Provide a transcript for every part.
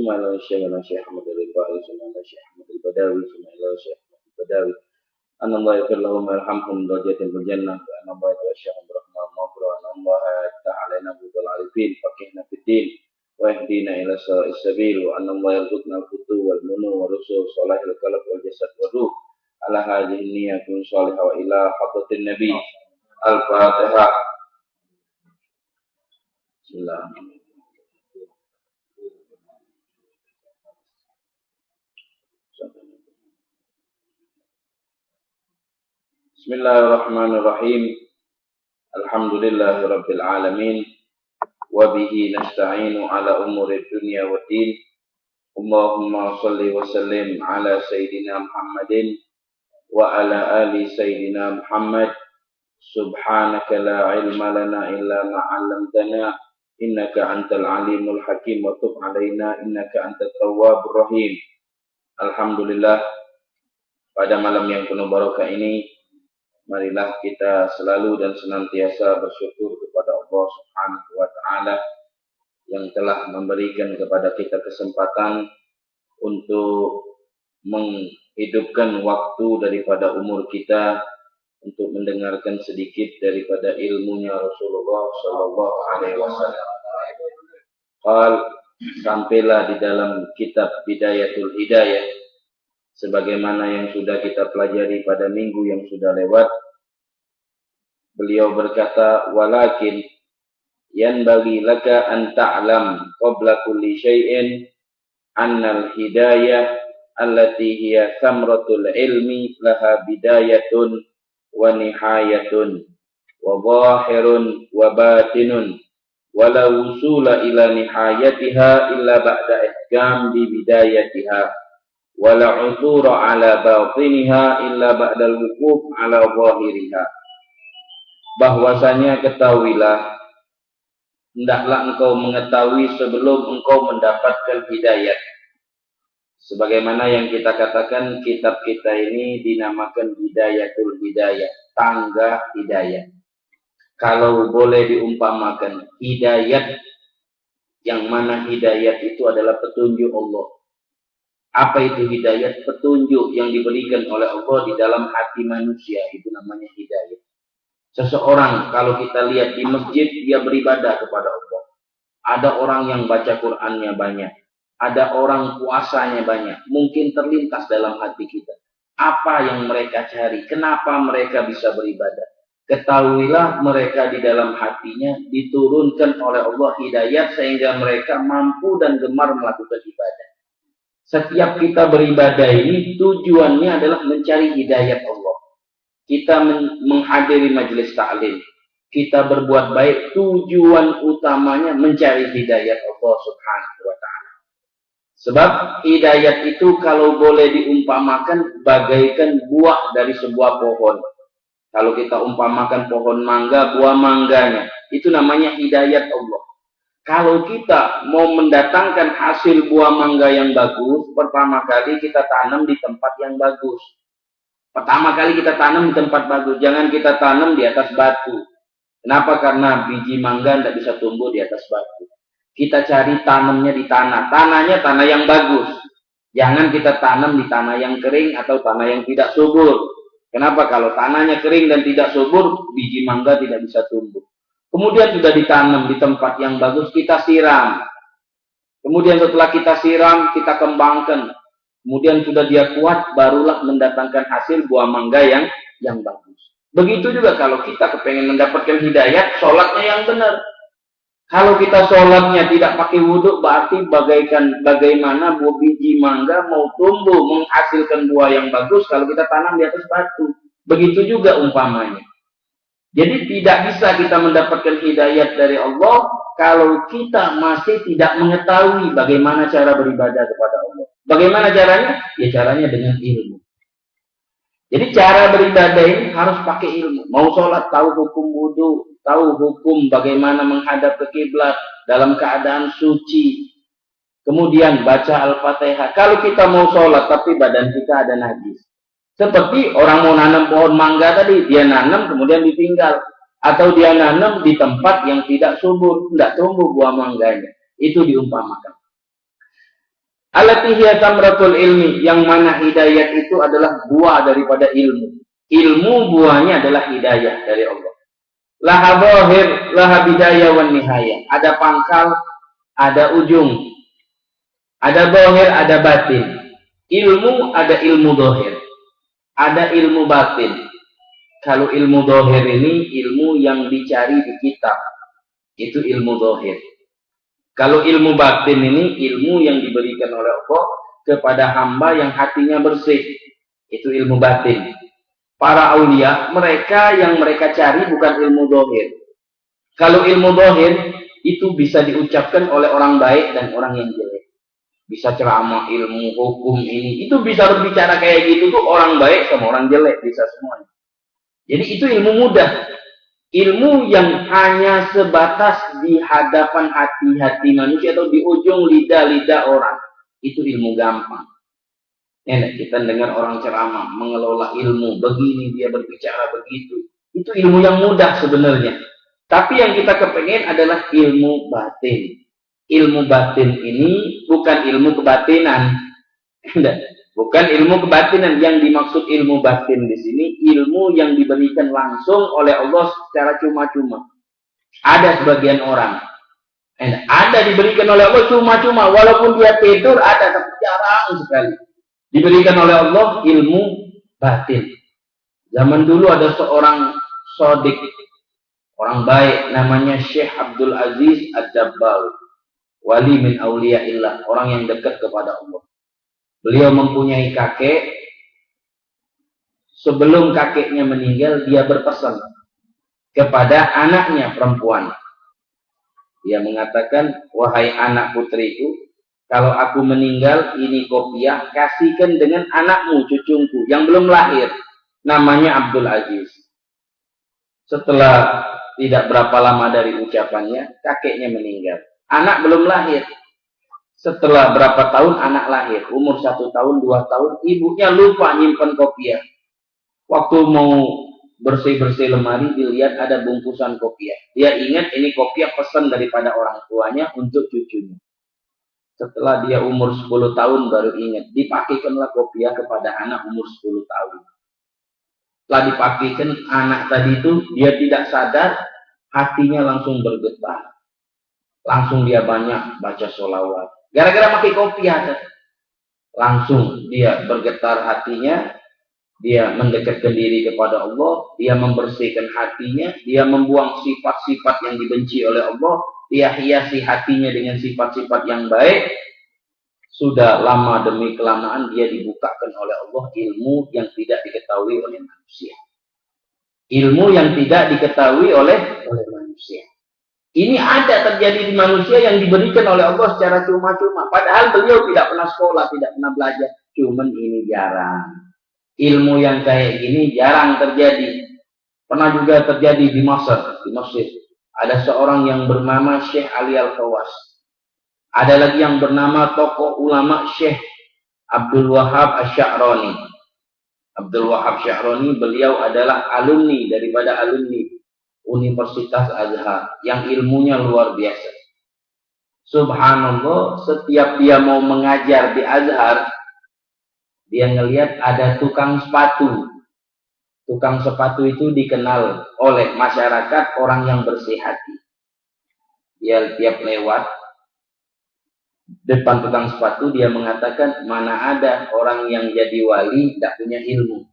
ثم إلى الشيخ أحمد الرفاعي ثم إلى الشيخ أحمد البداوي ثم إلى الشيخ أحمد البداوي أن الله يغفر لهم ويرحمهم درجات في الجنة وأن الله يتوشاهم برحمة المغفرة وأن الله يفتح علينا أبواب العارفين فقهنا في الدين ويهدينا إلى سواء السبيل وأن الله يرزقنا الفتوح والمنو والرسول صلاح القلب والجسد والروح على هذه النية كن صالحة وإلى حضرة النبي الفاتحة. بسم الله. Bismillahirrahmanirrahim. Alhamdulillahi rabbil alamin. Wa bihi nasta'inu ala umuri dunya wa din. Allahumma salli wa sallim ala sayyidina Muhammadin wa ala ali sayyidina Muhammad. Subhanaka la ilma lana illa ma 'allamtana innaka antal alimul hakim wa tub alaina innaka antat tawwabur rahim. Alhamdulillah, pada malam yang penuh barokah ini marilah kita selalu dan senantiasa bersyukur kepada Allah Subhanahu wa taala yang telah memberikan kepada kita kesempatan untuk menghidupkan waktu daripada umur kita untuk mendengarkan sedikit daripada ilmunya Rasulullah sallallahu alaihi wasallam. Sampailah di dalam kitab Bidayatul Hidayah sebagaimana yang sudah kita pelajari pada minggu yang sudah lewat. Beliau berkata, walakin yanbaghi laka an ta'lam qabla kulli syai'in annal hidayah allati hiya thamratul ilmi laha bidayatun wa nihayatun wa zahirun wa batinun wala wusula ila nihayatiha illa ba'da ihkam bi bidayatiha wala uthura ala batiniha illa ba'da al-wuquf ala zahiriha. Bahwasanya ketahuilah, hendaklah engkau mengetahui sebelum engkau mendapatkan hidayah. Sebagaimana yang kita katakan, kitab kita ini dinamakan Bidayatul Hidayah, tangga hidayah. Kalau boleh diumpamakan, hidayat yang mana hidayat itu adalah petunjuk Allah. Apa itu hidayat? Petunjuk yang diberikan oleh Allah di dalam hati manusia, itu namanya hidayat. Seseorang kalau kita lihat di masjid, dia beribadah kepada Allah. Ada orang yang baca Qur'annya banyak. Ada orang puasanya banyak. Mungkin terlintas dalam hati kita. Apa yang mereka cari? Kenapa mereka bisa beribadah? Ketahuilah mereka di dalam hatinya diturunkan oleh Allah hidayat sehingga mereka mampu dan gemar melakukan ibadah. Setiap kita beribadah ini tujuannya adalah mencari hidayat Allah. Kita menghadiri majelis ta'lim, kita berbuat baik, tujuan utamanya mencari hidayat Allah Subhanahu wa ta'ala. Sebab hidayat itu kalau boleh diumpamakan bagaikan buah dari sebuah pohon. Kalau kita umpamakan pohon mangga, buah mangganya, itu namanya hidayat Allah. Kalau kita mau mendatangkan hasil buah mangga yang bagus, pertama kali kita tanam di tempat yang bagus. Pertama kali kita tanam di tempat bagus, jangan kita tanam di atas batu. Kenapa? Karena biji mangga tidak bisa tumbuh di atas batu. Kita cari tanamnya di tanah. Tanahnya tanah yang bagus. Jangan kita tanam di tanah yang kering atau tanah yang tidak subur. Kenapa? Kalau tanahnya kering dan tidak subur, biji mangga tidak bisa tumbuh. Kemudian sudah ditanam di tempat yang bagus, kita siram. Kemudian setelah kita siram, kita kembangkan. Kemudian sudah dia kuat, barulah mendatangkan hasil buah mangga yang bagus. Begitu juga kalau kita kepengen mendapatkan hidayat, sholatnya yang benar. Kalau kita sholatnya tidak pakai wudhu, berarti bagaimana buah biji mangga mau tumbuh, menghasilkan buah yang bagus kalau kita tanam di atas batu. Begitu juga umpamanya. Jadi tidak bisa kita mendapatkan hidayat dari Allah kalau kita masih tidak mengetahui bagaimana cara beribadah kepada Allah. Bagaimana caranya? Ya caranya dengan ilmu. Jadi cara beribadah ini harus pakai ilmu. Mau sholat, tahu hukum wudhu, tahu hukum bagaimana menghadap ke kiblat dalam keadaan suci. Kemudian baca Al-Fatihah. Kalau kita mau sholat tapi badan kita ada najis. Seperti orang mau nanam pohon mangga tadi, dia nanam kemudian ditinggal. Atau dia nanam di tempat yang tidak subur, tidak tumbuh buah mangganya. Itu diumpamakan. Allati hiya tamratul ilmi, yang mana hidayat itu adalah buah daripada ilmu. Ilmu buahnya adalah hidayah dari Allah. Laha zahir, laha bidayah wan nihayah. Ada pangkal, ada ujung. Ada zahir, ada batin. Ilmu ada ilmu zahir. Ada ilmu batin. Kalau ilmu zahir ini ilmu yang dicari di kitab. Itu ilmu zahir. Kalau ilmu batin ini ilmu yang diberikan oleh Allah kepada hamba yang hatinya bersih. Itu ilmu batin. Para aulia, mereka yang mereka cari bukan ilmu zahir. Kalau ilmu zahir itu bisa diucapkan oleh orang baik dan orang yang jelek. Bisa ceramah, ilmu, hukum ini. Itu bisa berbicara kayak gitu tuh orang baik sama orang jelek. Bisa semuanya. Jadi itu ilmu mudah. Ilmu yang hanya sebatas di hadapan hati-hati manusia atau di ujung lidah-lidah orang. Itu ilmu gampang. Enak kita dengar orang ceramah, mengelola ilmu. Begini dia berbicara begitu. Itu ilmu yang mudah sebenarnya. Tapi yang kita kepengen adalah ilmu batin. Ilmu batin ini bukan ilmu kebatinan. Bukan ilmu kebatinan. Yang dimaksud ilmu batin di sini ilmu yang diberikan langsung oleh Allah secara cuma-cuma. Ada sebagian orang ada diberikan oleh Allah cuma-cuma, walaupun dia tidur ada, tapi jarang sekali diberikan oleh Allah ilmu batin. Zaman dulu ada seorang sodik, orang baik, namanya Syekh Abdul Aziz Ad-Dabbal, wali min auliyaillah, orang yang dekat kepada Allah. Beliau mempunyai kakek. Sebelum kakeknya meninggal, dia berpesan kepada anaknya perempuan. Dia mengatakan, wahai anak putriku, kalau aku meninggal, ini kopiah, kasihkan dengan anakmu, cucuku, yang belum lahir. Namanya Abdul Aziz. Setelah tidak berapa lama dari ucapannya, kakeknya meninggal. Anak belum lahir. Setelah berapa tahun anak lahir, umur 1 tahun, 2 tahun, ibunya lupa nyimpen kopiah. Waktu mau bersih-bersih lemari, dilihat ada bungkusan kopiah. Dia ingat ini kopiah pesan daripada orang tuanya untuk cucunya. Setelah dia umur 10 tahun baru ingat, dipakaikanlah kopiah kepada anak umur 10 tahun. Setelah dipakaikan, anak tadi itu dia tidak sadar, hatinya langsung bergetar. Langsung dia banyak baca sholawat. Gara-gara pakai kopiah, langsung dia bergetar hatinya, dia mendekatkan diri kepada Allah, dia membersihkan hatinya, dia membuang sifat-sifat yang dibenci oleh Allah, dia hiasi hatinya dengan sifat-sifat yang baik. Sudah lama demi kelamaan dia dibukakan oleh Allah ilmu yang tidak diketahui oleh manusia. Ilmu yang tidak diketahui oleh manusia. Ini ada terjadi di manusia yang diberikan oleh Allah secara cuma-cuma. Padahal beliau tidak pernah sekolah, tidak pernah belajar. Cuman ini jarang. Ilmu yang kayak gini jarang terjadi. Pernah juga terjadi di Mesir. Di Mesir ada seorang yang bernama Syekh Ali Al-Khawas. Ada lagi yang bernama tokoh ulama Syekh Abdul Wahab Asy-Sya'rani. Abdul Wahab Sya'rani, beliau adalah alumni daripada alumni Universitas Azhar yang ilmunya luar biasa. Subhanallah, setiap dia mau mengajar di Azhar, dia ngelihat ada tukang sepatu. Tukang sepatu itu dikenal oleh masyarakat orang yang bersih hati. Dia tiap lewat depan tukang sepatu, dia mengatakan, mana ada orang yang jadi wali tidak punya ilmu.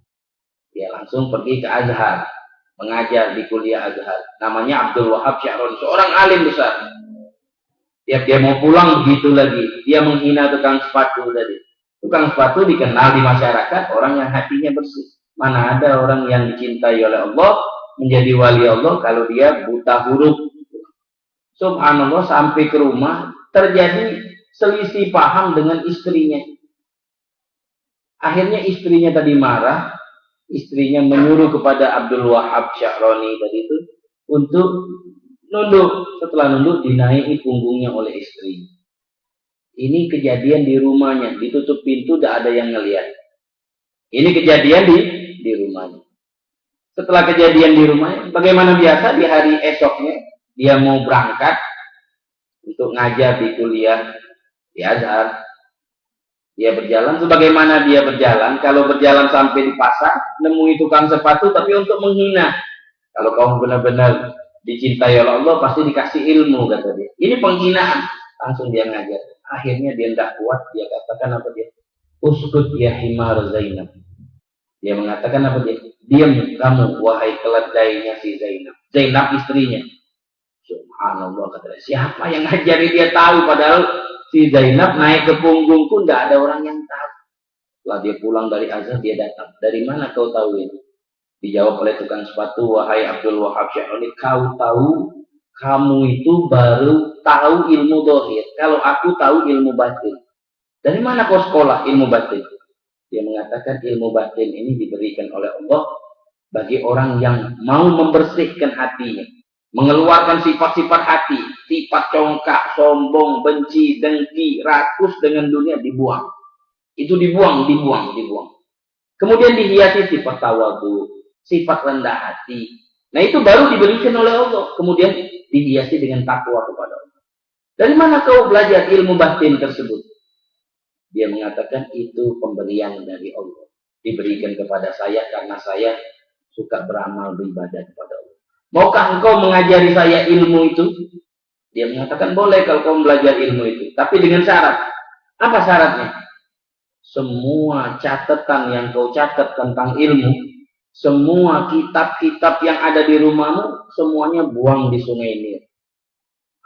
Dia langsung pergi ke Azhar, mengajar di kuliah Azhar. Namanya Abdul Wahab Sya'rani, seorang alim besar. Tiap dia mau pulang begitu lagi, dia menghina tukang sepatu tadi. Tukang sepatu dikenal di masyarakat orang yang hatinya bersih. Mana ada orang yang dicintai oleh Allah menjadi wali Allah kalau dia buta huruf. Subhanallah, sampai ke rumah terjadi selisih paham dengan istrinya. Akhirnya istrinya tadi marah. Istrinya menyuruh kepada Abdul Wahab Sya'rani tadi itu untuk nunduk. Setelah nunduk, dinaiki punggungnya oleh istri. Ini kejadian di rumahnya, ditutup pintu, tidak ada yang ngelihat. Ini kejadian di rumahnya. Setelah kejadian di rumahnya, bagaimana biasa di hari esoknya dia mau berangkat untuk ngajar di kuliah di Azhar. Dia berjalan sebagaimana dia berjalan. Kalau berjalan sampai di pasar, nemui tukang sepatu, tapi untuk menghina. Kalau kamu benar-benar dicintai oleh Allah, pasti dikasih ilmu, kata dia. Ini penghinaan. Langsung dia ngajar. Akhirnya dia tidak kuat, dia katakan apa dia? Uskut ya himar Zainab. Dia mengatakan apa dia? Diam kamu, wahai keledainya si Zainab. Zainab istrinya. Subhanallah, kata dia. Siapa yang ngajari dia tahu, padahal si Zainab naik ke punggungku, tidak ada orang yang tahu. Setelah dia pulang dari azhar, dia datang. Dari mana kau tahu ini? Dijawab oleh tukang sepatu, wahai Abdul Wahab Syahrini, kau tahu, kamu itu baru tahu ilmu dohir. Kalau aku tahu ilmu batin. Dari mana kau sekolah ilmu batin? Dia mengatakan ilmu batin ini diberikan oleh Allah bagi orang yang mau membersihkan hatinya. Mengeluarkan sifat-sifat hati. Sifat congkak, sombong, benci, dengki, rakus dengan dunia dibuang. Itu dibuang. Kemudian dihiasi sifat tawadhu, sifat rendah hati. Nah itu baru diberikan oleh Allah. Kemudian dihiasi dengan takwa kepada Allah. Dari mana kau belajar ilmu batin tersebut? Dia mengatakan itu pemberian dari Allah. Diberikan kepada saya karena saya suka beramal beribadah kepada Allah. Maukah engkau mengajari saya ilmu itu? Dia mengatakan boleh kalau kau belajar ilmu itu. Tapi dengan syarat. Apa syaratnya? Semua catatan yang kau catat tentang ilmu, semua kitab-kitab yang ada di rumahmu, semuanya buang di sungai Nil.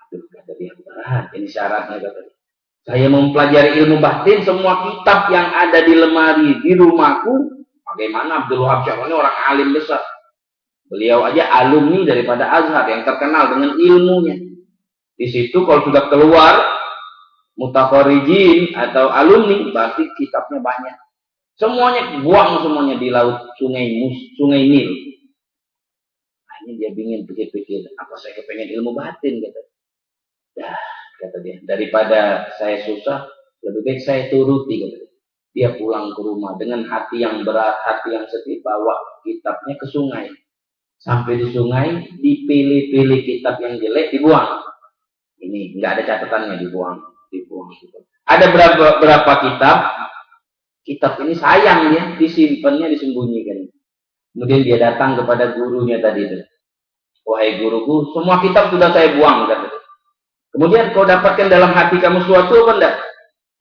Aduh, kata dia, berat, ini syaratnya, kata dia. Saya mempelajari ilmu batin, semua kitab yang ada di lemari di rumahku. Bagaimana Abdul Wahab Syahrini orang alim besar. Beliau aja alumni daripada Azhar yang terkenal dengan ilmunya. Di situ kalau sudah keluar mutakharijin atau alumni, berarti kitabnya banyak. Semuanya buang semuanya di laut sungai Nil. Akhirnya dia ingin pikir-pikir, apa saya kepengen ilmu batin, kata. Dah, kata dia, daripada saya susah, lebih baik saya turuti, kata dia. Dia pulang ke rumah dengan hati yang berat, hati yang sedih, bawa kitabnya ke sungai. Sampai di sungai, dipilih-pilih kitab yang jelek, dibuang. Ini nggak ada catatannya, dibuang. Ada berapa kitab ini sayang dia, disimpannya, disembunyikan. Kemudian dia datang kepada gurunya tadi itu. Wahai guruku, semua kitab sudah saya buang, kata dia. Kemudian kau dapatkan dalam hati kamu suatu apa enggak?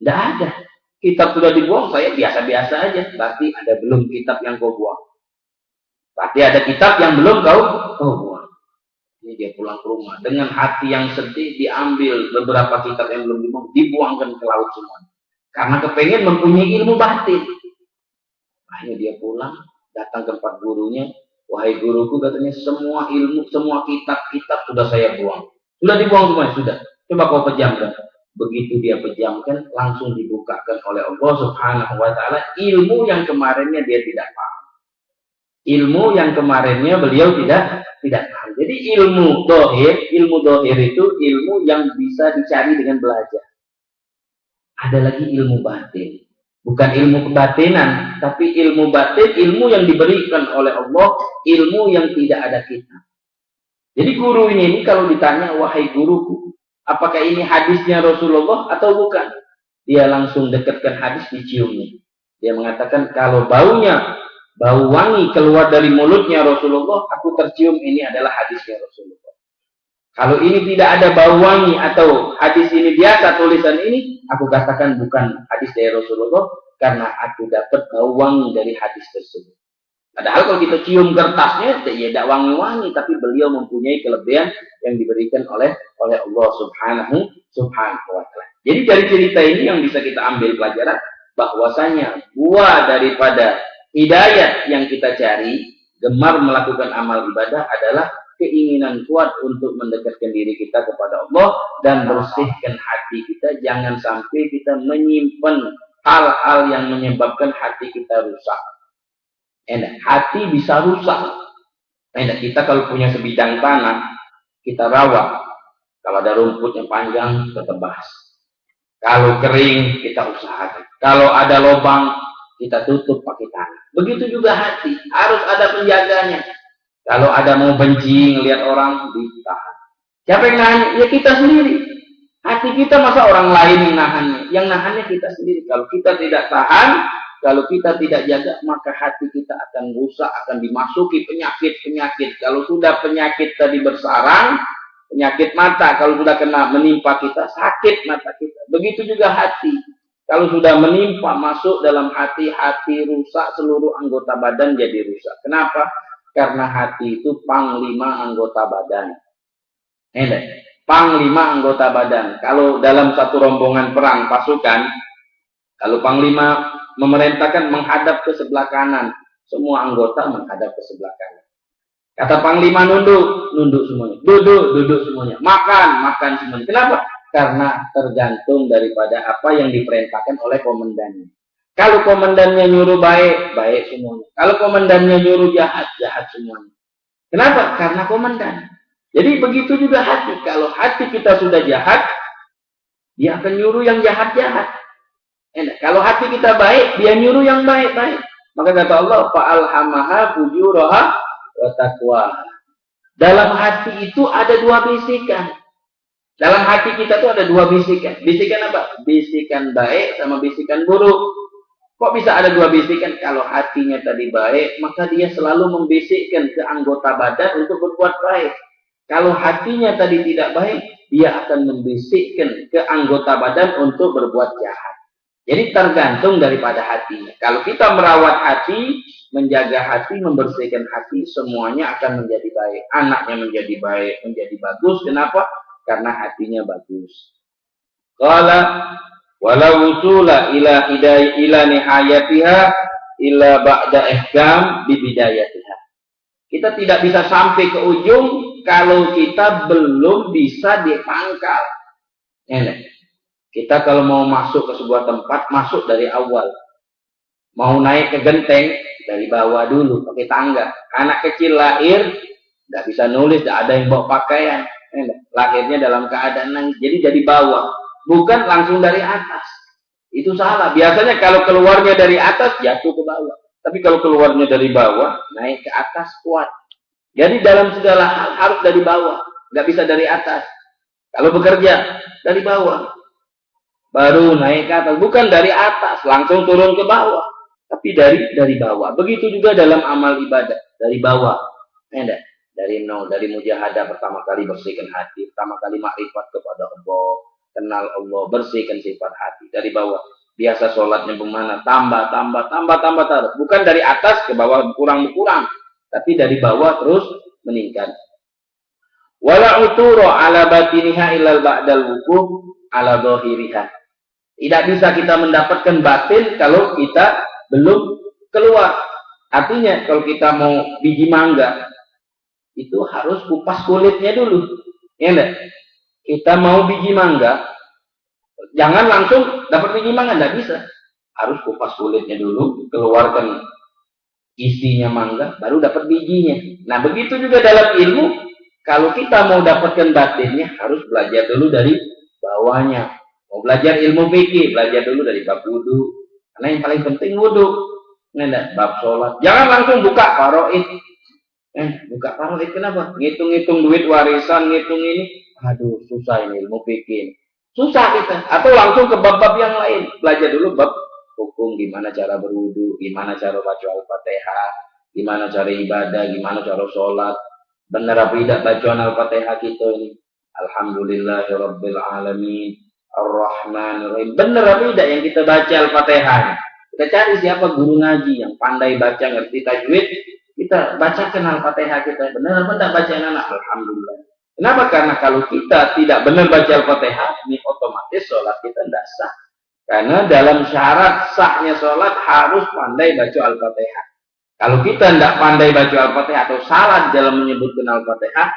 Enggak ada. Kitab sudah dibuang, saya biasa-biasa aja. Berarti ada belum kitab yang kau buang. Berarti ada kitab yang belum kau buang. Ini dia pulang ke rumah. Dengan hati yang sedih, diambil beberapa kitab yang belum dibuang, dibuangkan ke laut semua. Karena kepengen mempunyai ilmu batin. Akhirnya dia pulang, datang ke tempat gurunya. Wahai guruku, katanya semua ilmu, semua kitab-kitab sudah saya buang. Sudah dibuang semua, sudah. Coba kau pejamkan. Begitu dia pejamkan, langsung dibukakan oleh Allah Subhanahu wa Ta'ala ilmu yang kemarinnya dia tidak paham. Ilmu yang kemarinnya beliau tidak paham. Jadi ilmu dohir itu ilmu yang bisa dicari dengan belajar. Ada lagi ilmu batin. Bukan ilmu kebatinan, tapi ilmu batin, ilmu yang diberikan oleh Allah, ilmu yang tidak ada kitab. Jadi guru ini kalau ditanya, wahai guruku, apakah ini hadisnya Rasulullah atau bukan? Dia langsung dekatkan hadis, diciumnya. Dia mengatakan, kalau bau wangi keluar dari mulutnya Rasulullah, aku tercium ini adalah hadisnya Rasulullah. Kalau ini tidak ada bau wangi atau hadis ini biasa tulisan ini, aku katakan bukan hadis dari Rasulullah, karena aku dapat bau wangi dari hadis tersebut. Padahal kalau kita cium kertasnya, ya tidak wangi-wangi, tapi beliau mempunyai kelebihan yang diberikan oleh Allah Subhanahu wa Ta'ala. Jadi dari cerita ini yang bisa kita ambil pelajaran, bahwasanya buah daripada hidayat yang kita cari, gemar melakukan amal ibadah adalah keinginan kuat untuk mendekatkan diri kita kepada Allah dan bersihkan hati kita. Jangan sampai kita menyimpan hal-hal yang menyebabkan hati kita rusak. Hati bisa rusak. Kita kalau punya sebidang tanah, kita rawat. Kalau ada rumput yang panjang, kita tebas. Kalau kering, kita usahakan. Kalau ada lubang, kita tutup pakai tanah. Begitu juga hati, harus ada penjaganya. Kalau ada mau benci ngelihat orang, ditahan. Siapa yang nahan? Ya kita sendiri. Hati kita masa orang lain yang nahannya. yang nahannya kita sendiri. Kalau kita tidak tahan, kalau kita tidak jaga, maka hati kita akan rusak, akan dimasuki penyakit-penyakit. Kalau sudah penyakit tadi bersarang, penyakit mata, kalau sudah kena menimpa kita, sakit mata kita. Begitu juga hati. Kalau sudah menimpa, masuk dalam hati, hati rusak, seluruh anggota badan jadi rusak. Kenapa? Karena hati itu panglima anggota badan. Panglima anggota badan. Kalau dalam satu rombongan perang, pasukan, kalau panglima memerintahkan menghadap ke sebelah kanan, semua anggota menghadap ke sebelah kanan. Kata panglima nunduk, nunduk semuanya. Duduk, duduk semuanya. Makan, makan semuanya. Kenapa? Karena tergantung daripada apa yang diperintahkan oleh komandannya. Kalau komandannya nyuruh baik, baik semuanya. Kalau komandannya nyuruh jahat, jahat semuanya. Kenapa? Karena komandan. Jadi begitu juga hati. Kalau hati kita sudah jahat, dia akan nyuruh yang jahat-jahat. Kalau hati kita baik, dia nyuruh yang baik-baik. Maka kata Allah, fa'alhamaha fujuraha wa taqwaha. Dalam hati itu ada dua bisikan. Dalam hati kita tuh ada dua bisikan. Bisikan apa? Bisikan baik sama bisikan buruk. Kok bisa ada dua bisikan? Kalau hatinya tadi baik, maka dia selalu membisikkan ke anggota badan untuk berbuat baik. Kalau hatinya tadi tidak baik, dia akan membisikkan ke anggota badan untuk berbuat jahat. Jadi tergantung daripada hatinya. Kalau kita merawat hati, menjaga hati, membersihkan hati, semuanya akan menjadi baik. Anaknya menjadi baik, menjadi bagus. Kenapa? Karena hatinya bagus. Qala walau usula ila nihayatiha ila ba'da ihkam bi bidayatiha. Kita tidak bisa sampai ke ujung kalau kita belum bisa dipangkal. Kita kalau mau masuk ke sebuah tempat, masuk dari awal. Mau naik ke genteng, dari bawah dulu, pakai tangga. Anak kecil lahir, nggak bisa nulis, nggak ada yang bawa pakaian. Lahirnya dalam keadaan nangis, jadi dari bawah, bukan langsung dari atas. Itu salah. Biasanya kalau keluarnya dari atas, jatuh ke bawah. Tapi kalau keluarnya dari bawah, naik ke atas kuat. Jadi dalam segala hal harus dari bawah, nggak bisa dari atas. Kalau bekerja, dari bawah. Baru naik ke atas, bukan dari atas, langsung turun ke bawah. Tapi dari bawah. Begitu juga dalam amal ibadah, dari bawah. Dari nol, dari mujahadah pertama kali bersihkan hati, pertama kali makrifat kepada Allah, kenal Allah, bersihkan sifat hati dari bawah. Biasa sholatnya bagaimana? Tambah terus. Bukan dari atas ke bawah berkurang, tapi dari bawah terus meningkat. Wala uturo ala batiniha ilal ba'dal wukuf ala zahiriha. Tidak bisa kita mendapatkan batin kalau kita belum keluar. Artinya kalau kita mau biji mangga, itu harus kupas kulitnya dulu. Ya enggak? Kita mau biji mangga, jangan langsung dapat biji mangga, enggak bisa. Harus kupas kulitnya dulu, keluarkan isinya mangga, baru dapat bijinya. Nah, begitu juga dalam ilmu, kalau kita mau dapatkan batinnya, harus belajar dulu dari bawahnya. Mau belajar ilmu fikih, belajar dulu dari bab wudu. Karena yang paling penting wudu. Enggak, bab sholat. Jangan langsung buka faraid. Buka faraid kenapa? Ngitung-ngitung duit warisan, ngitung ini. Aduh, susah ini ilmu fikih. Susah kita. Atau langsung ke bab-bab yang lain. Belajar dulu bab hukum, gimana cara berwudu, gimana cara baca Al-Fatihah, gimana cara ibadah, gimana cara sholat. Benar apa tidak bacaan Al-Fatihah kita ini? Alhamdulillahirabbil alamin, Ar-Rahmanir-Rahim. Benar apa tidak yang kita baca Al-Fatihah? Kita cari siapa guru ngaji yang pandai baca, ngerti tajwid. Kita bacakan Al-Fatihah kita. Benar apa tidak bacaan anak? Alhamdulillah. Kenapa? Karena kalau kita tidak benar baca Al-Fatihah, ini otomatis sholat kita tidak sah. Karena dalam syarat sahnya sholat harus pandai baca Al-Fatihah. Kalau kita tidak pandai baca Al-Fatihah atau salah dalam menyebutkan Al-Fatihah,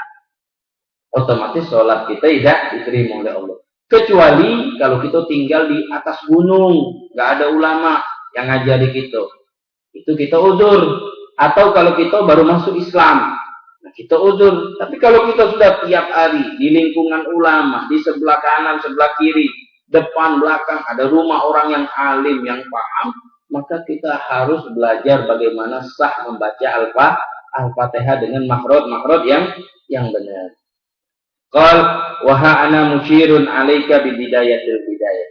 otomatis sholat kita tidak diterima oleh Allah. Kecuali kalau kita tinggal di atas gunung, nggak ada ulama yang ngajari kita. Itu kita uzur. Atau kalau kita baru masuk Islam, nah kita uzur. Tapi kalau kita sudah tiap hari di lingkungan ulama, di sebelah kanan, sebelah kiri, depan, belakang, ada rumah orang yang alim, yang paham, maka kita harus belajar bagaimana sah membaca Al-Fatihah dengan makhraj yang benar. Qal wa ana musyirun 'alaika bi bidayatil bidayah.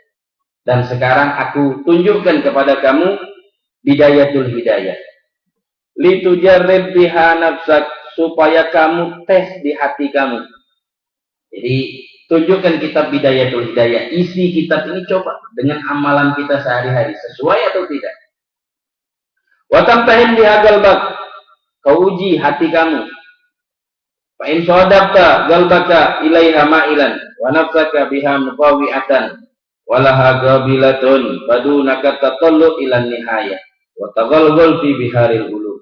Dan sekarang aku tunjukkan kepada kamu bidayatul hidayah. Litujarrib biha nafsak, supaya kamu tes di hati kamu. Jadi tunjukkan kitab bidayatul hidayah. Isi kitab ini coba dengan amalan kita sehari-hari, sesuai atau tidak. Wa tamtahin biha qalbak, kau uji hati kamu. Fa in sadaqta qalbaka ilaiha ma'ilan wa nafsaka biha muqawi'atan walaha gabilatun badunaka tatallu ilan nihayah wa taghalghal fi biharil ulum.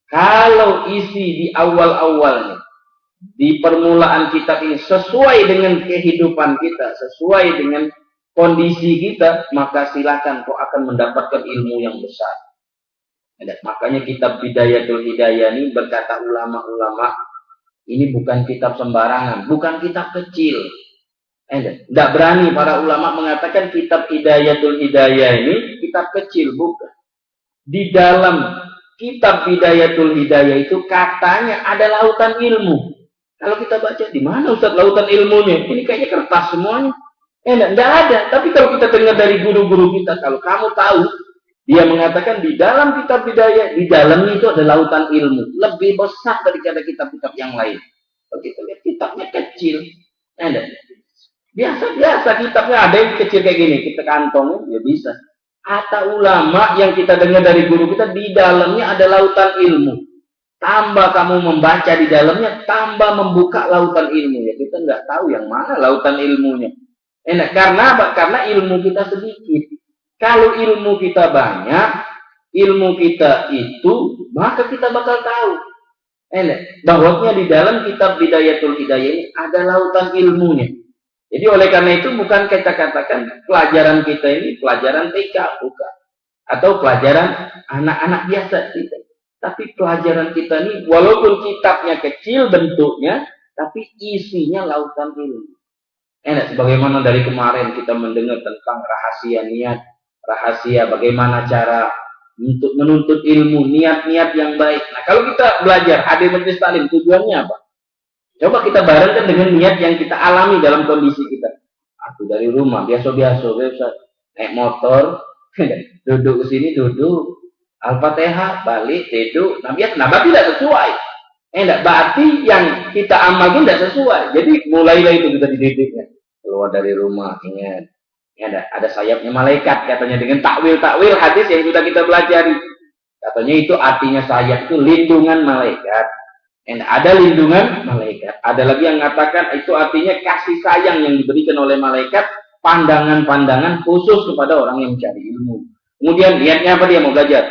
Kalau isi di awal-awalnya, di permulaan kitab ini sesuai dengan kehidupan kita, sesuai dengan kondisi kita, maka silakan kau akan mendapatkan ilmu yang besar. Makanya kitab Bidayatul Hidayah ini, berkata ulama-ulama, ini bukan kitab sembarangan, bukan kitab kecil. Tidak berani para ulama mengatakan kitab Hidayatul Hidayah ini kitab kecil, bukan. Di dalam kitab Hidayatul Hidayah itu katanya ada lautan ilmu. Kalau kita baca, di mana Ustaz lautan ilmunya? Ini kayaknya kertas semuanya. Tidak ada. Tapi kalau kita dengar dari guru-guru kita, kalau kamu tahu, dia mengatakan di dalam kitab Hidayah, di dalamnya itu ada lautan ilmu. Lebih besar daripada kitab-kitab yang lain. Kalau kita lihat kitabnya kecil. Biasa-biasa kitabnya ada yang kecil kayak gini. Kita kantong, ya bisa. Kata ulama yang kita dengar dari guru kita, di dalamnya ada lautan ilmu. Tambah kamu membaca di dalamnya, tambah membuka lautan ilmu. Ya, kita nggak tahu yang mana lautan ilmunya. Karena apa? Karena ilmu kita sedikit. Kalau ilmu kita banyak, ilmu kita itu, maka kita bakal tahu. Bahwasanya di dalam kitab Bidayatul Hidayah ini ada lautan ilmunya. Jadi oleh karena itu bukan kita katakan pelajaran kita ini pelajaran TK, bukan. Atau pelajaran anak-anak biasa kita. Tapi pelajaran kita ini walaupun kitabnya kecil bentuknya, tapi isinya lautan ilmu. Sebagaimana dari kemarin kita mendengar tentang rahasia niat, rahasia bagaimana cara untuk menuntut ilmu, niat-niat yang baik. Nah, kalau kita belajar hadir majelis taklim, tujuannya apa? Coba kita barengkan dengan niat yang kita alami dalam kondisi kita. Aku dari rumah biasa-biasa naik motor, duduk ke sini, duduk Al-Fatihah, balik, tidur. Nah, berarti tidak sesuai. Berarti yang kita amalkan tidak sesuai. Jadi mulailah itu kita dididiknya. Keluar dari rumah, ingat. Ada sayapnya malaikat katanya, dengan takwil hadis yang sudah kita pelajari. Katanya itu artinya sayap itu lindungan malaikat. Ada lindungan malaikat. Ada lagi yang mengatakan itu artinya kasih sayang yang diberikan oleh malaikat, pandangan-pandangan khusus kepada orang yang mencari ilmu. Kemudian niatnya apa, dia mau belajar?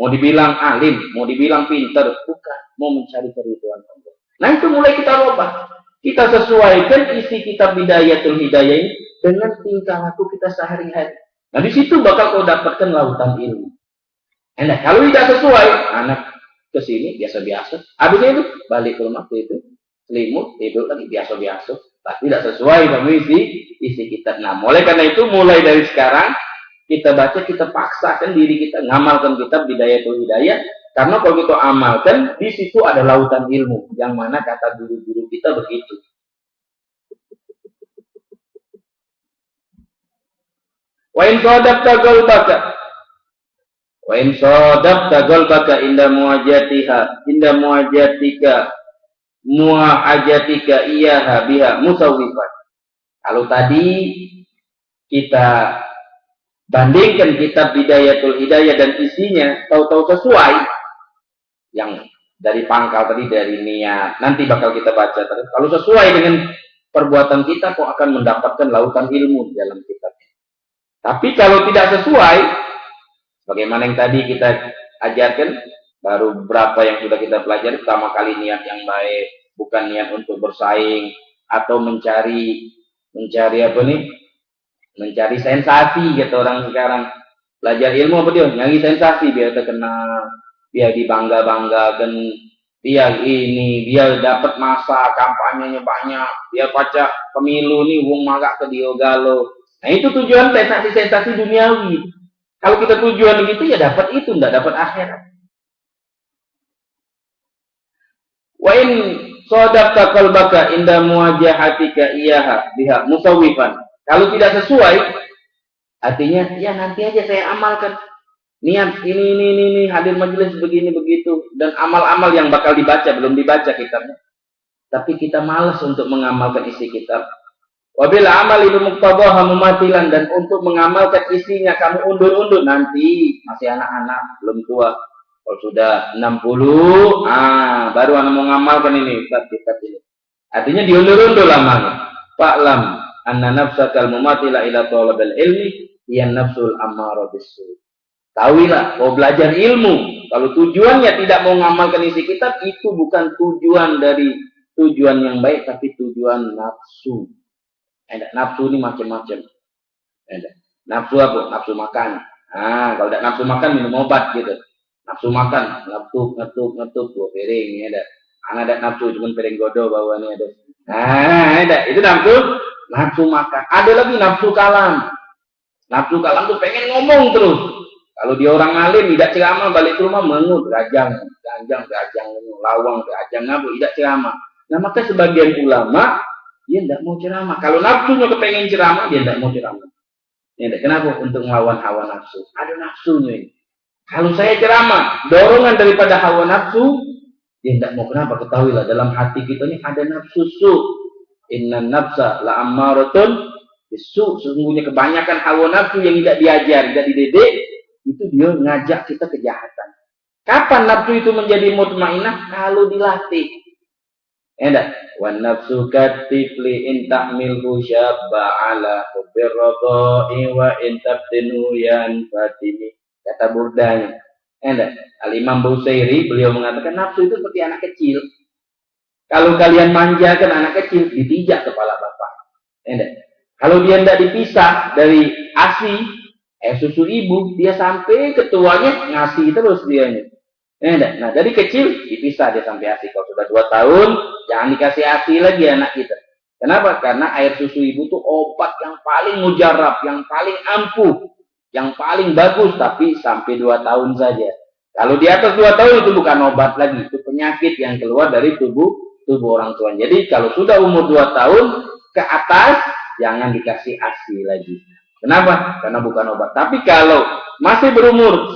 Mau dibilang alim, mau dibilang pintar, bukan, mau mencari keridhaan Allah. Nah, itu mulai kita rubah. Kita sesuaikan isi kitab Bidayatul Hidayah ini dengan tingkah laku kita sehari-hari. Nah, di situ bakal kau dapatkan lautan ilmu. Kalau tidak sesuai, anak ke sini biasa-biasa. Habisnya itu balik ke rumah itu selimut, tidur lagi biasa-biasa. Tapi tidak sesuai sama isi kitab. Nah, mulai karena itu mulai dari sekarang kita baca, kita paksakan diri kita ngamalkan kitab Bidayatul Hidayah, karena kalau kita amalkan di situ ada lautan ilmu, yang mana kata guru-guru kita begitu. Wa in sadaqta qalbaka wa in sadaqta qalbaka inda muajatika iyaha biha musawwifan. Kalau tadi kita bandingkan kitab Bidayatul Hidayah dan isinya tahu-tahu sesuai, yang dari pangkal tadi dari niat, nanti bakal kita baca terus. Kalau sesuai dengan perbuatan kita, kok akan mendapatkan lautan ilmu di dalam kitabnya. Tapi kalau tidak sesuai, bagaimana yang tadi kita ajarkan, baru berapa yang sudah kita pelajari, pertama kali niat yang baik, bukan niat untuk bersaing atau mencari apa nih? Mencari sensasi gitu orang sekarang. Belajar ilmu apa dia? Nyari sensasi biar terkenal, biar dibangga-banggakan, biar dapat masa kampanyenya banyak, biar baca pemilu nih wong magak ke dia galau. Nah, itu tujuan sensasi-sensasi duniawi. Kalau kita tujuan begitu ya dapat itu, enggak dapat akhirat. Wa in sadaqta qalbaka inda muwajahatika iyaha biha musawwifan. Kalau tidak sesuai, Artinya, ya nanti aja saya amalkan. Niat ini, hadir majelis begini begitu, dan amal-amal yang bakal dibaca belum dibaca kitabnya. Tapi kita malas untuk mengamalkan isi kitab. Wabil amal itu muqtadaha mumatilan, dan untuk mengamalkan isinya kamu undur-undur, nanti masih anak-anak, belum tua. Kalau sudah 60, baru anak mau ngamalkan ini kitab ini. Artinya diundur-undur lamanya. Fa'lam anna nafsakal mumatila ila thalabil ilmi hiya nafsul ammarah bisu. Tahuilah bahwa belajar ilmu, kalau tujuannya tidak mau mengamalkan isi kitab, itu bukan tujuan dari tujuan yang baik, tapi tujuan nafsu. Nafsu ini macam-macam. Nafsu apa? Nafsu makan. Kalau tidak nafsu makan, minum obat gitu. Nafsu makan, ngetuk, dua piring. Ada. Ada nafsu, cuma piring godo bawahnya ada. Itu nafsu makan. Ada lagi nafsu kalam. Nafsu kalam tuh pengen ngomong terus. Kalau dia orang alim, tidak ceramah, balik ke rumah mengut, gajang, lawang, gajang, tidak ceramah. Nah, maka sebagian ulama, dia tidak mau ceramah. Kalau nafsunya kepengen ceramah, dia tidak mau ceramah. Kenapa? Untuk melawan hawa nafsu. Ada nafsunya ini. Kalau saya ceramah, dorongan daripada hawa nafsu, dia tidak mau. Kenapa? Ketahuilah, dalam hati kita ini ada nafsu su. Inna nafsa la ammaratun bisu. Sesungguhnya kebanyakan hawa nafsu yang tidak diajar, tidak dididik, itu dia ngajak kita kejahatan. Kapan nafsu itu menjadi mutmainah? Kalau dilatih. Wan nafsu katifli in tahmilhu syabba ala hubbir radha'i wa in tabtinu yan fatimi. Kata burdanya. Al-Imam Busairi, beliau mengatakan nafsu itu seperti anak kecil. Kalau kalian manjakan anak kecil, ditijak kepala bapak. Kalau dia tidak dipisah dari ASI, susu ibu, dia sampai ketuanya ngasih terus dianya. Nah, dari kecil dipisah dia sampai ASI. Kalau sudah 2 tahun, jangan dikasih ASI lagi anak kita. Kenapa? Karena air susu ibu itu obat yang paling mujarab, yang paling ampuh, yang paling bagus, tapi sampai 2 tahun saja. Kalau di atas 2 tahun itu bukan obat lagi, itu penyakit yang keluar dari tubuh orang tua. Jadi kalau sudah umur 2 tahun ke atas, jangan dikasih ASI lagi. Kenapa? Karena bukan obat. Tapi kalau masih berumur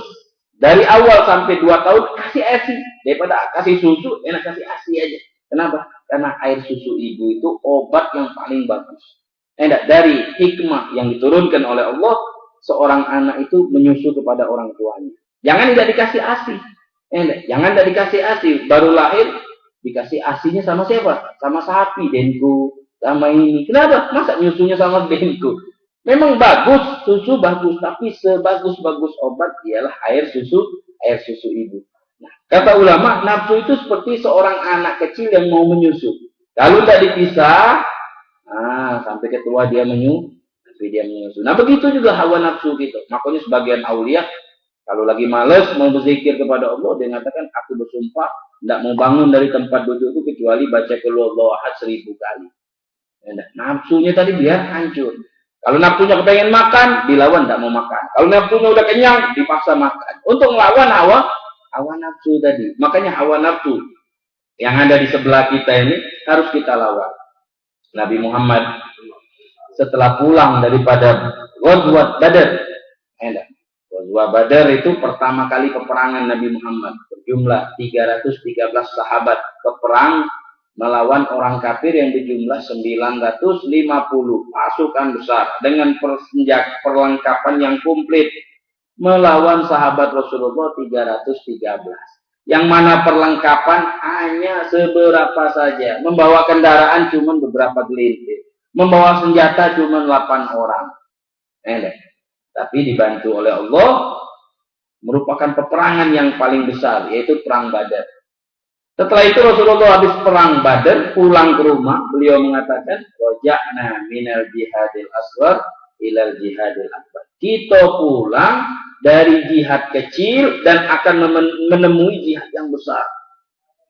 dari awal sampai 2 tahun, kasih ASI. Daripada kasih susu, enak kasih ASI aja. Kenapa? Karena air susu ibu itu obat yang paling bagus. Dari hikmah yang diturunkan oleh Allah, seorang anak itu menyusu kepada orang tuanya. Jangan tidak dikasih ASI. Jangan tidak dikasih ASI. Baru lahir, dikasih ASInya sama siapa? Sama sapi, denku, sama ini. Kenapa? Masa nyusunya sama denku? Memang bagus, susu bagus, tapi sebagus-bagus obat ialah air susu ibu. Nah, kata ulama, nafsu itu seperti seorang anak kecil yang mau menyusu. Kalau tidak dipisah, sampai ketua dia menyusu. Nah, begitu juga hawa nafsu gitu. Makanya sebagian aulia, kalau lagi males mau berzikir kepada Allah, dia mengatakan, aku bersumpah tidak mau bangun dari tempat dudukku kecuali baca qul huwallahu ahad 1000 kali. Nafsunya tadi biar hancur. Kalau nafsunya kepengen makan, dilawan tidak mau makan. Kalau nafsunya udah kenyang, dipaksa makan. Untuk melawan hawa nafsu tadi. Makanya hawa nafsu yang ada di sebelah kita ini harus kita lawan. Nabi Muhammad setelah pulang daripada Ghazwat Badar. Ghazwat Badar itu pertama kali peperangan Nabi Muhammad. Berjumlah 313 sahabat berperang melawan orang kafir yang berjumlah 950 pasukan besar dengan perlengkapan yang komplit melawan sahabat Rasulullah 313. Yang mana perlengkapan hanya seberapa saja, membawa kendaraan cuma beberapa gelintir, membawa senjata cuma 8 orang. Tapi dibantu oleh Allah, merupakan peperangan yang paling besar, yaitu perang Badar. Setelah itu Rasulullah habis perang Badar, pulang ke rumah, beliau mengatakan, raja'na minal jihadil asghar ilal jihadil akbar. Kita pulang dari jihad kecil dan akan menemui jihad yang besar.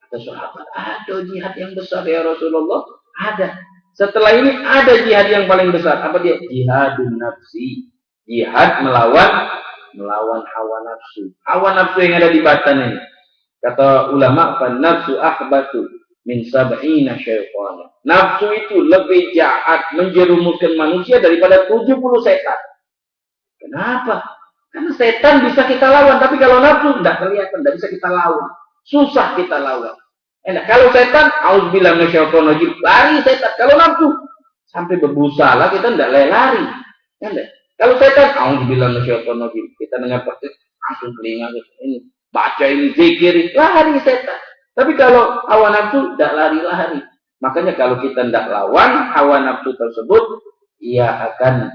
Kata sahabat, ada jihad yang besar ya Rasulullah? Ada. Setelah ini ada jihad yang paling besar. Apa dia? Jihadun nafsi. Jihad melawan hawa nafsu. Hawa nafsu yang ada di batin ini. Kata ulama, nafsu akhbatu min sab'ina syaitan. Nafsu itu lebih jahat menjerumuskan manusia daripada 70 setan. Kenapa? Karena setan bisa kita lawan, tapi kalau nafsu tidak kelihatan, tidak bisa kita lawan. Susah kita lawan. Kalau setan, auzubillahi minasyaitonir rajim, lari setan. Kalau nafsu, sampai berbusa lah kita tidak lari. Kalau setan, auzubillahi minasyaitonir rajim, kita dengar pasti langsung telinga ini, baca ini zikir, lari setan. Tapi kalau hawa nafsu tidak lari-lari. Makanya kalau kita tidak lawan hawa nafsu tersebut, ia akan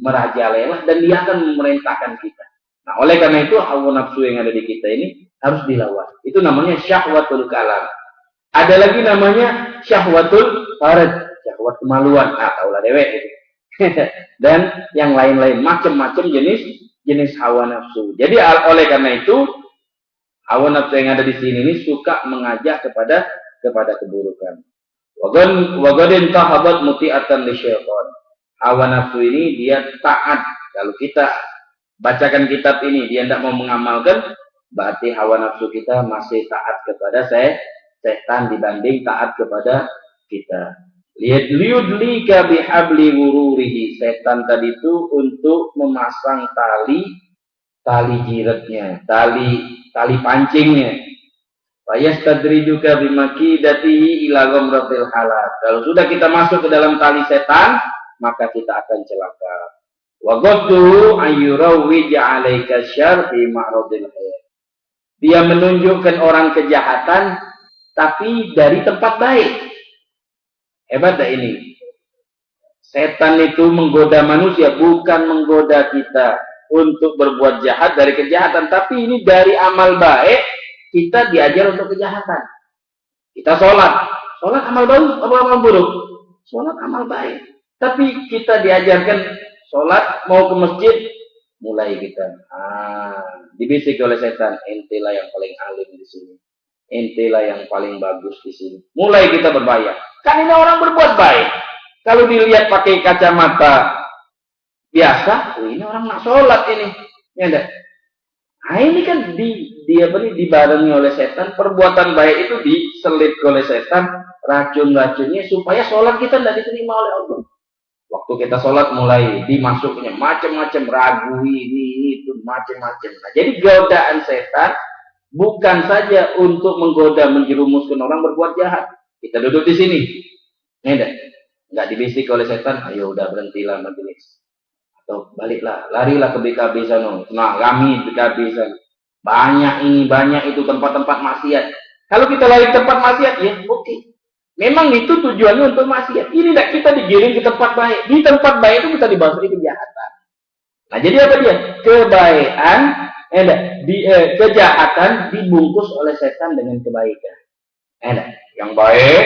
merajalela dan dia akan memerintahkan kita. Nah, oleh karena itu hawa nafsu yang ada di kita ini harus dilawan. Itu namanya syahwatul kalam. Ada lagi namanya syahwatul farad, syahwat kemaluan. Nah, taulah dewek. Dan yang lain-lain, macam-macam jenis hawa nafsu. Jadi oleh karena itu hawa nafsu yang ada di sini ini suka mengajak kepada keburukan. Wagodin tahabat muti'atan li syaitan. Hawa nafsu ini dia taat. Kalau kita bacakan kitab ini dia tidak mau mengamalkan, berarti hawa nafsu kita masih taat kepada setan dibanding taat kepada kita. Liyudlika bihabli wururihi. Setan tadi itu untuk memasang tali jiratnya, tali pancingnya. Fayastadrijuka bimakidatihi ila ghamratil halal. Kalau sudah kita masuk ke dalam tali setan, maka kita akan celaka. Wa ghaddu ayyurawij 'alaika syarr fi ma'radil khair. Dia menunjukkan orang kejahatan tapi dari tempat baik. Hebat dah ini. Setan itu menggoda manusia, bukan menggoda kita untuk berbuat jahat dari kejahatan, tapi ini dari amal baik kita diajar untuk kejahatan. Kita sholat amal baik atau amal buruk? Sholat amal baik. Tapi kita diajarkan sholat mau ke masjid, mulai kita dibisik oleh setan, entilah yang paling alim di sini, entilah yang paling bagus di sini. Mulai kita berbayar. Kan ini orang berbuat baik. Kalau dilihat pakai kacamata biasa, ini orang nak sholat ini, ya enggak? Nah ini kan dibarengi oleh setan, perbuatan baik itu diselit oleh setan, racun-racunnya supaya sholat kita tidak diterima oleh Allah. Waktu kita sholat mulai dimasuknya macam-macam ragu ini itu macam-macam. Nah, jadi godaan setan bukan saja untuk menggoda menjerumuskan orang berbuat jahat. Kita duduk di sini, nggak dibisik oleh setan, ayo udah berhentilah majelis. Atau baliklah, larilah ke BKB sana. Nah, kami BKB sana. Banyak itu tempat-tempat maksiat. Kalau kita lari ke tempat maksiat, ya oke. Memang itu tujuannya untuk maksiat. Ini tidak kita digiring ke tempat baik. Di tempat baik itu kita dibasuhi kejahatan. Nah, jadi apa dia? Kebaikan, kejahatan dibungkus oleh setan dengan kebaikan. Yang baik,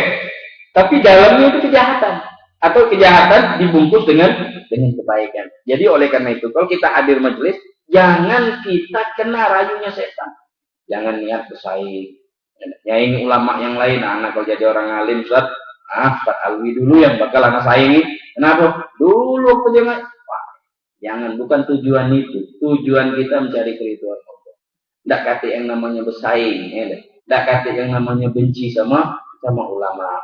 tapi dalamnya itu kejahatan. Atau kejahatan dibungkus dengan kebaikan. Jadi oleh karena itu, kalau kita hadir majelis, jangan kita kena rayunya setan. Jangan niat bersaing. Ya ini ulama yang lain, anak kalau jadi orang alim, Ustaz Alwi dulu yang bakal anak saingi. Kenapa? Dulu jangan, bukan tujuan itu. Tujuan kita mencari keridhaan Allah. Tidak kata yang namanya bersaing, tidak kata yang namanya benci sama ulama.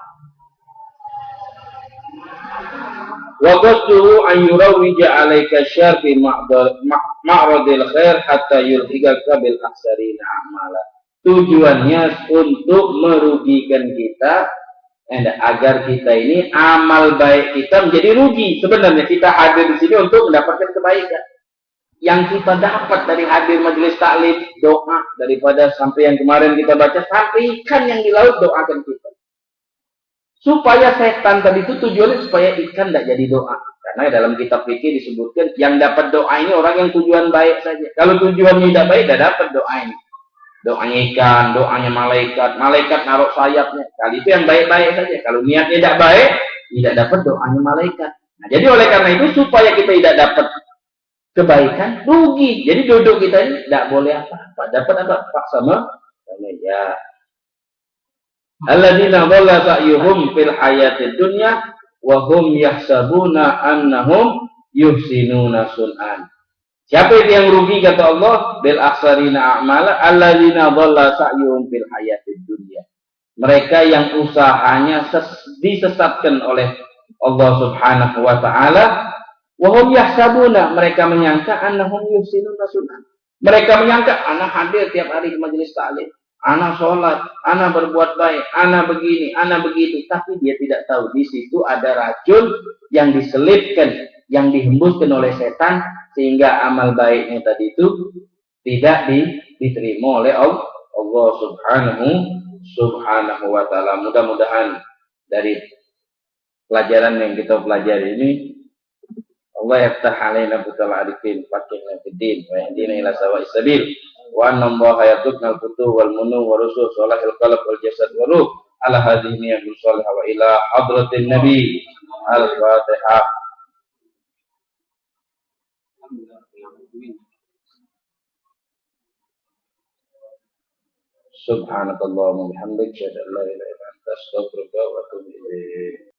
Wa qasduhu an yurawija 'alaika syarr fi ma'radil khair hatta yulhigaka bil aksarina a'mala. Tujuannya untuk merugikan kita agar kita ini amal baik kita menjadi rugi. Sebenarnya kita hadir di sini untuk mendapatkan kebaikan. Yang kita dapat dari hadir majelis taklim, doa daripada sampai yang kemarin kita baca, sampai ikan yang di laut doakan kita. Supaya setan tadi itu tujuannya supaya ikan tidak jadi doa. Karena dalam kitab fikih disebutkan yang dapat doa ini orang yang tujuan baik saja. Kalau tujuannya tidak baik, tidak dapat doa ini. Doanya ikan, doanya malaikat naruh sayapnya. Kali itu yang baik-baik saja. Kalau niatnya tidak baik, tidak dapat doanya malaikat. Nah, jadi oleh karena itu supaya kita tidak dapat kebaikan, rugi. Jadi duduk kita ini tidak boleh apa-apa. Dapat apa? Pak sama ya. Alladzina dhalla sa'yuhum fil hayatid dunya wa hum yahsabuna annahum yuhsinuna sun'an. Siapa itu yang rugi kata Allah? Bil aksarina a'mala alladzina dhalla sa'yuhum fil hayatid dunya. Mereka yang usahanya disesatkan oleh Allah Subhanahu wa taala Wahum yahsabuna, mereka menyangka annahum yuhsinuna sunah. Mereka menyangka anak hadir tiap hari di majelis taklim, anak sholat, anak berbuat baik, anak begini, anak begitu, tapi dia tidak tahu di situ ada racun yang diselipkan, yang dihembuskan oleh setan sehingga amal baiknya tadi itu tidak diterima oleh Allah Subhanahu wa taala. Mudah-mudahan dari pelajaran yang kita pelajari ini Allah yaftah alaina butal arifin fakihna fiddin wa yahdina ila sawa'is sabil wa anna Allah yatubna al-futuh wal munu wa rusul salahil qalb wal jasad wa ruh ala hadhihi niyatul salihah wa ila hadratin nabi al-fatihah. Subhanakallahumma bihamdika asyhadu an la ilaha illa anta astaghfiruka wa atubu ilaik.